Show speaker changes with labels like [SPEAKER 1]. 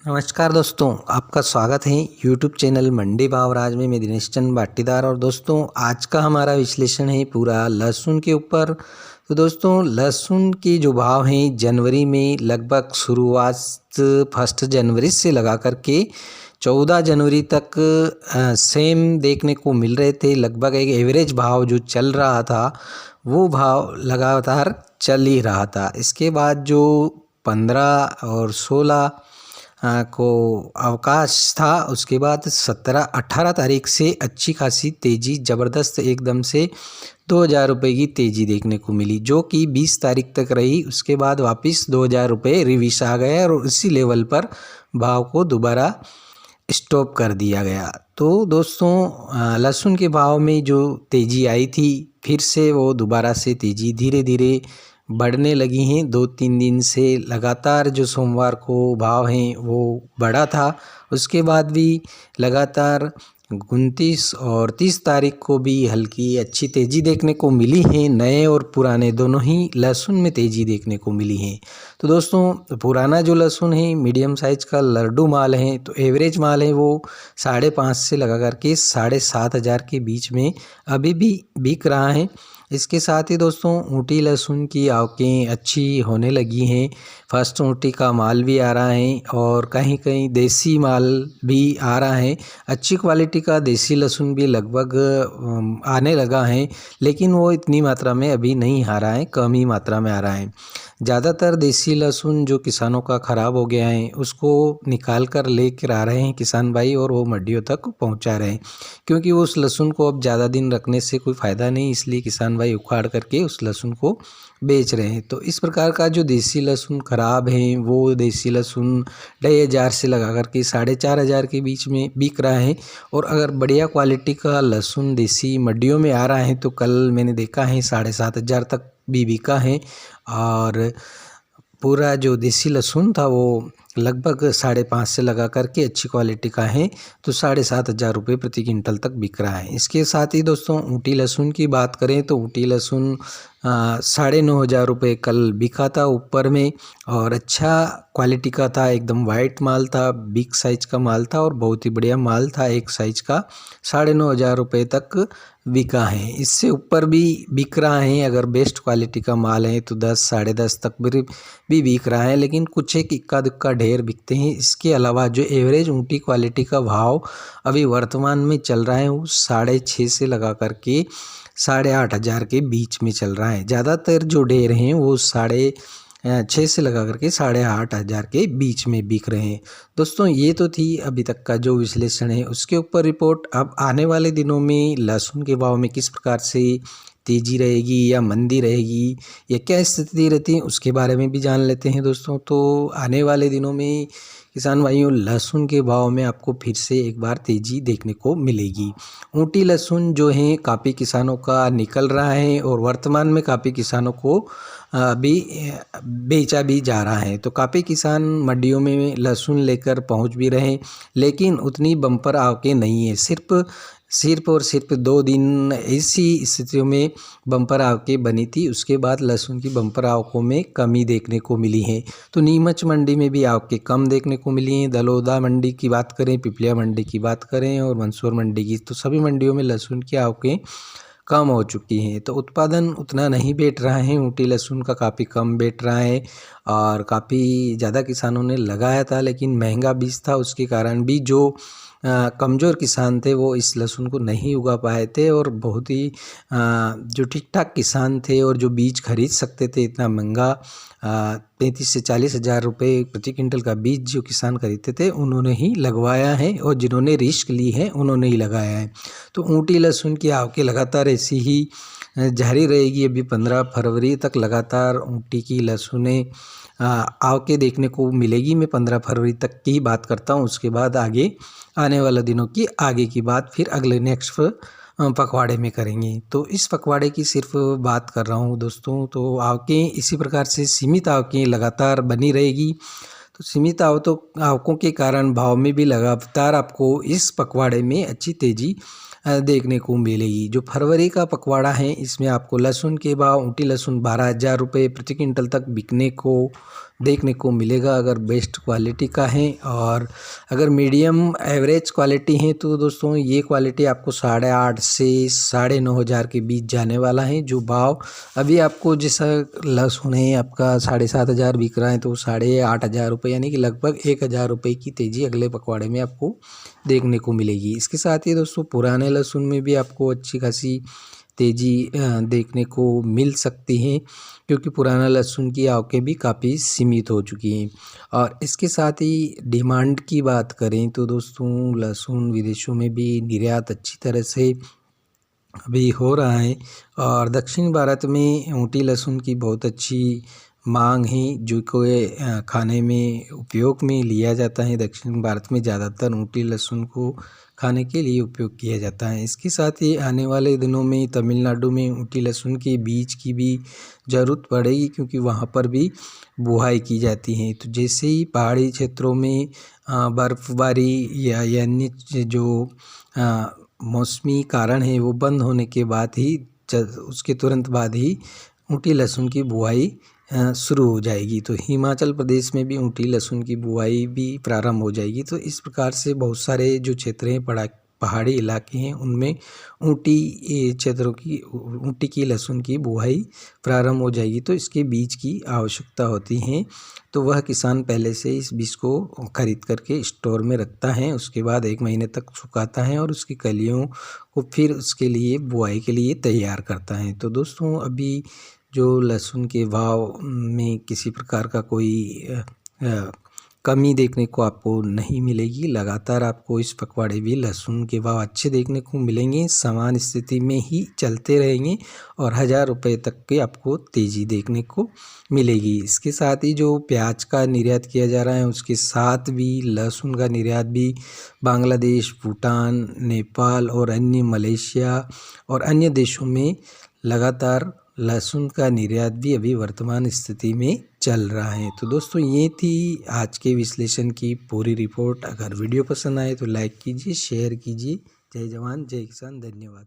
[SPEAKER 1] नमस्कार दोस्तों, आपका स्वागत है यूट्यूब चैनल मंडी भाव राज में। मैं दिनेश चंद बाटीदार और दोस्तों आज का हमारा विश्लेषण है पूरा लहसुन के ऊपर। तो दोस्तों लहसुन के जो भाव हैं जनवरी में लगभग शुरुआत 1 जनवरी से लगा करके 14 जनवरी तक सेम देखने को मिल रहे थे। लगभग एक एवरेज भाव जो चल रहा था वो भाव लगातार चल ही रहा था। इसके बाद जो 15 और 16 को अवकाश था, उसके बाद 17-18 तारीख से अच्छी खासी तेज़ी ज़बरदस्त एकदम से 2000 रुपये की तेज़ी देखने को मिली, जो कि 20 तारीख तक रही। उसके बाद वापस 2000 रुपये रिविश आ गए और उसी लेवल पर भाव को दोबारा स्टॉप कर दिया गया। तो दोस्तों लहसुन के भाव में जो तेज़ी आई थी फिर से वो दोबारा से तेज़ी धीरे धीरे बढ़ने लगी हैं। 2-3 दिन से लगातार जो सोमवार को भाव हैं वो बढ़ा था। उसके बाद भी लगातार 29 और 30 तारीख को भी हल्की अच्छी तेज़ी देखने को मिली है। नए और पुराने दोनों ही लहसुन में तेज़ी देखने को मिली है। तो दोस्तों पुराना जो लहसुन है मीडियम साइज़ का लड्डू माल है, तो एवरेज माल है वो 5.5 से लगा करके 7,500 के बीच में अभी भी बिक रहा है। इसके साथ ही दोस्तों ऊँटी लहसुन की आवकें अच्छी होने लगी हैं। फर्स्ट ऊँटी का माल भी आ रहा है और कहीं कहीं देसी माल भी आ रहा है। अच्छी क्वालिटी का देसी लहसुन भी लगभग आने लगा है, लेकिन वो इतनी मात्रा में अभी नहीं आ रहा है, कम ही मात्रा में आ रहा है। ज़्यादातर देसी लहसुन जो किसानों का ख़राब हो गया है उसको निकाल कर लेकर आ रहे हैं किसान भाई और वो मंडियों तक पहुंचा रहे हैं, क्योंकि उस लहसुन को अब ज़्यादा दिन रखने से कोई फ़ायदा नहीं, इसलिए किसान भाई उखाड़ करके उस लहसुन को बेच रहे हैं। तो इस प्रकार का जो देसी लहसुन ख़राब है वो देसी लहसुन 2,500 से लगा करके 4,500 के बीच में बिक रहा है। और अगर बढ़िया क्वालिटी का लहसुन देसी मंडियों में आ रहा है तो कल मैंने देखा है 7,500 तक भी बिका है। और पूरा जो देसी लहसुन था वो लगभग 5.5 से लगा करके अच्छी क्वालिटी का है तो 7,500 रुपये प्रति क्विंटल तक बिक रहा है। इसके साथ ही दोस्तों ऊँटी लहसुन की बात करें तो ऊँटी लहसुन 9,500 रुपये कल बिका था ऊपर में, और अच्छा क्वालिटी का था, एकदम वाइट माल था, बिग साइज का माल था और बहुत ही बढ़िया माल था। एक साइज का 9,500 रुपये तक बिका है। इससे ऊपर भी बिक रहा है, अगर बेस्ट क्वालिटी का माल है तो 10 10.5 तक भी बिक रहा है, लेकिन कुछ एक इक्का दुक्का ढेर बिकते हैं। इसके अलावा जो एवरेज ऊँटी क्वालिटी का भाव अभी वर्तमान में चल रहा है वो 6.5 से लगा करके 8,500 के बीच में चल रहा है। ज़्यादातर जो ढेर हैं वो 6.5 से लगा करके 8,500 के बीच में बिक रहे हैं। दोस्तों ये तो थी अभी तक का जो विश्लेषण है उसके ऊपर रिपोर्ट। अब आने वाले दिनों में लहसुन के भाव में किस प्रकार से तेज़ी रहेगी या मंदी रहेगी या क्या स्थिति रहती है उसके बारे में भी जान लेते हैं दोस्तों। तो आने वाले दिनों में किसान भाइयों लहसुन के भाव में आपको फिर से एक बार तेज़ी देखने को मिलेगी। ऊँटी लहसुन जो है काफ़ी किसानों का निकल रहा है और वर्तमान में काफ़ी किसानों को अभी बेचा भी जा रहा है। तो काफ़ी किसान मंडियों में लहसुन लेकर पहुंच भी रहे हैं, लेकिन उतनी बम्पर आवकें नहीं है। सिर्फ और सिर्फ 2 दिन ऐसी स्थितियों में बम्पर आवकें बनी थी, उसके बाद लहसुन की बम्पर आवकों में कमी देखने को मिली है। तो नीमच मंडी में भी आवकें कम देखने को मिली हैं। दलोदा मंडी की बात करें, पिपलिया मंडी की बात करें और मंदसौर मंडी की, तो सभी मंडियों में लहसुन की आवकें कम हो चुकी हैं। तो उत्पादन उतना नहीं बैठ रहा है, ऊँटी लहसुन का काफ़ी कम बैठ रहा है और काफ़ी ज़्यादा किसानों ने लगाया था, लेकिन महंगा बीज था, उसके कारण भी जो कमज़ोर किसान थे वो इस लहसुन को नहीं उगा पाए थे। और बहुत ही जो ठीक ठाक किसान थे और जो बीज खरीद सकते थे इतना महंगा 35 से 40,000 रुपये प्रति क्विंटल का बीज जो किसान खरीदते थे उन्होंने ही लगवाया है, और जिन्होंने रिस्क ली है उन्होंने ही लगाया है। तो ऊँटी लहसुन की आवकें लगातार ऐसी ही जारी रहेगी। अभी 15 फरवरी तक लगातार ऊँटी की लहसुनें आवकें देखने को मिलेगी। मैं 15 फरवरी तक की ही बात करता हूँ, उसके बाद आगे आने वाले दिनों की आगे की बात फिर अगले नेक्स्ट पखवाड़े में करेंगे। तो इस पखवाड़े की सिर्फ बात कर रहा हूँ दोस्तों। तो आवकें इसी प्रकार से सीमित आवकें लगातार बनी रहेगी। तो सीमित आवकों के कारण भाव में भी लगातार आपको इस पखवाड़े में अच्छी तेज़ी देखने को मिलेगी। जो फरवरी का पखवाड़ा है इसमें आपको लहसुन के भाव ऊँटी लहसुन 12,000 रुपये प्रति क्विंटल तक बिकने को देखने को मिलेगा अगर बेस्ट क्वालिटी का है। और अगर मीडियम एवरेज क्वालिटी है तो दोस्तों ये क्वालिटी आपको 8.5 से 9.5 हज़ार के बीच जाने वाला है। जो भाव अभी आपको जैसा लहसुन है आपका 7.5 हज़ार बिक रहा है तो 8.5 हज़ार रुपये यानी कि लगभग 1 हज़ार रुपये की तेज़ी अगले पखवाड़े में आपको देखने को मिलेगी। इसके साथ ही दोस्तों पुराने लहसुन में भी आपको अच्छी खासी तेज़ी देखने को मिल सकती है, क्योंकि पुराना लहसुन की आवकें भी काफ़ी सीमित हो चुकी हैं। और इसके साथ ही डिमांड की बात करें तो दोस्तों लहसुन विदेशों में भी निर्यात अच्छी तरह से अभी हो रहा है। और दक्षिण भारत में ऊँटी लहसुन की बहुत अच्छी मांग है, जो कि खाने में उपयोग में लिया जाता है। दक्षिण भारत में ज़्यादातर ऊँटी लहसुन को खाने के लिए उपयोग किया जाता है। इसके साथ ही आने वाले दिनों में तमिलनाडु में ऊँटी लहसुन के बीज की भी ज़रूरत पड़ेगी, क्योंकि वहाँ पर भी बुआई की जाती है। तो जैसे ही पहाड़ी क्षेत्रों में बर्फ़बारी या अन्य जो मौसमी कारण है वो बंद होने के बाद ही उसके तुरंत बाद ही ऊँटी लहसुन की बुआई शुरू हो जाएगी। तो हिमाचल प्रदेश में भी ऊँटी लहसुन की बुआई भी प्रारंभ हो जाएगी। तो इस प्रकार से बहुत सारे जो क्षेत्र हैं पहाड़ी इलाके हैं उनमें ऊँटी क्षेत्रों की ऊँटी की लहसुन की बुआई प्रारंभ हो जाएगी। तो इसके बीज की आवश्यकता होती है, तो वह किसान पहले से इस बीज को खरीद करके स्टोर में रखता है। उसके बाद 1 महीने तक सुखाता है और उसकी कलियों को फिर उसके लिए बुआई के लिए तैयार करता है। तो दोस्तों अभी जो लहसुन के भाव में किसी प्रकार का कोई कमी देखने को आपको नहीं मिलेगी। लगातार आपको इस पखवाड़े भी लहसुन के भाव अच्छे देखने को मिलेंगे, समान स्थिति में ही चलते रहेंगे और 1000 रुपये तक की आपको तेज़ी देखने को मिलेगी। इसके साथ ही जो प्याज का निर्यात किया जा रहा है उसके साथ भी लहसुन का निर्यात भी बांग्लादेश, भूटान, नेपाल और अन्य मलेशिया और अन्य देशों में लगातार लहसुन का निर्यात भी अभी वर्तमान स्थिति में चल रहा है। तो दोस्तों ये थी आज के विश्लेषण की पूरी रिपोर्ट। अगर वीडियो पसंद आए तो लाइक कीजिए, शेयर कीजिए। जय जवान जय किसान, धन्यवाद।